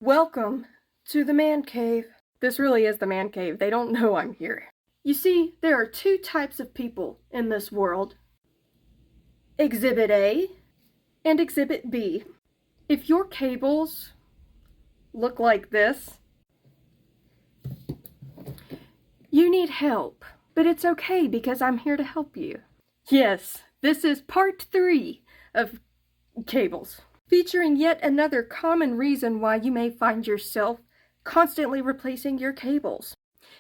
Welcome to the man cave. This really is the man cave. They don't know I'm here. You see, there are two types of people in this world. Exhibit A and Exhibit B. If your cables look like this, you need help. But it's okay because I'm here to help you. Yes, this is part 3 of cables, featuring yet another common reason why you may find yourself constantly replacing your cables.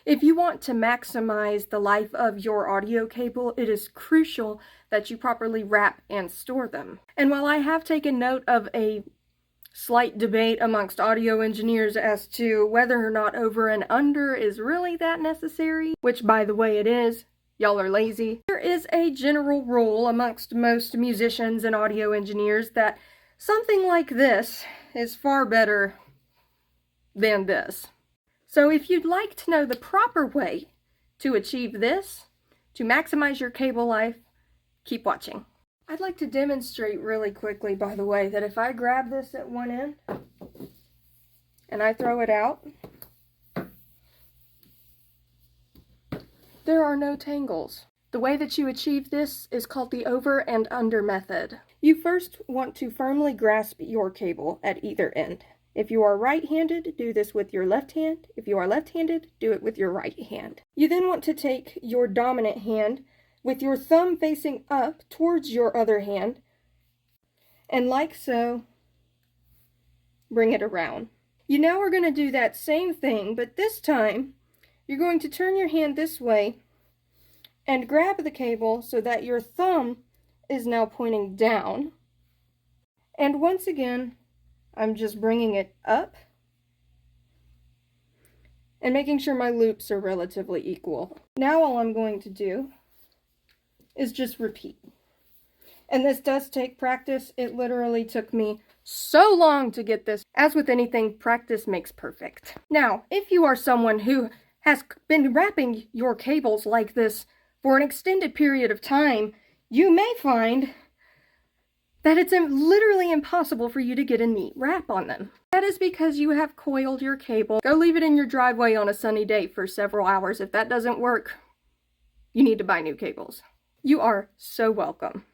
If you want to maximize the life of your audio cable, it is crucial that you properly wrap and store them. And while I have taken note of a slight debate amongst audio engineers as to whether or not over and under is really that necessary, which by the way it is, y'all are lazy, there is a general rule amongst most musicians and audio engineers that something like this is far better than this. So if you'd like to know the proper way to achieve this, to maximize your cable life, keep watching. I'd like to demonstrate really quickly, by the way, that if I grab this at one end and I throw it out, there are no tangles. The way that you achieve this is called the over and under method. You first want to firmly grasp your cable at either end. If you are right-handed, do this with your left hand. If you are left-handed, do it with your right hand. You then want to take your dominant hand with your thumb facing up towards your other hand, and like so, bring it around. You now are going to do that same thing, but this time, you're going to turn your hand this way and grab the cable so that your thumb is now pointing down. And once again, I'm just bringing it up and making sure my loops are relatively equal. Now all I'm going to do is just repeat. And this does take practice. It literally took me so long to get this. As with anything, practice makes perfect. Now, if you are someone who has been wrapping your cables like this for an extended period of time, you may find that it's literally impossible for you to get a neat wrap on them. That is because you have coiled your cable. Go leave it in your driveway on a sunny day for several hours. If that doesn't work, you need to buy new cables. You are so welcome.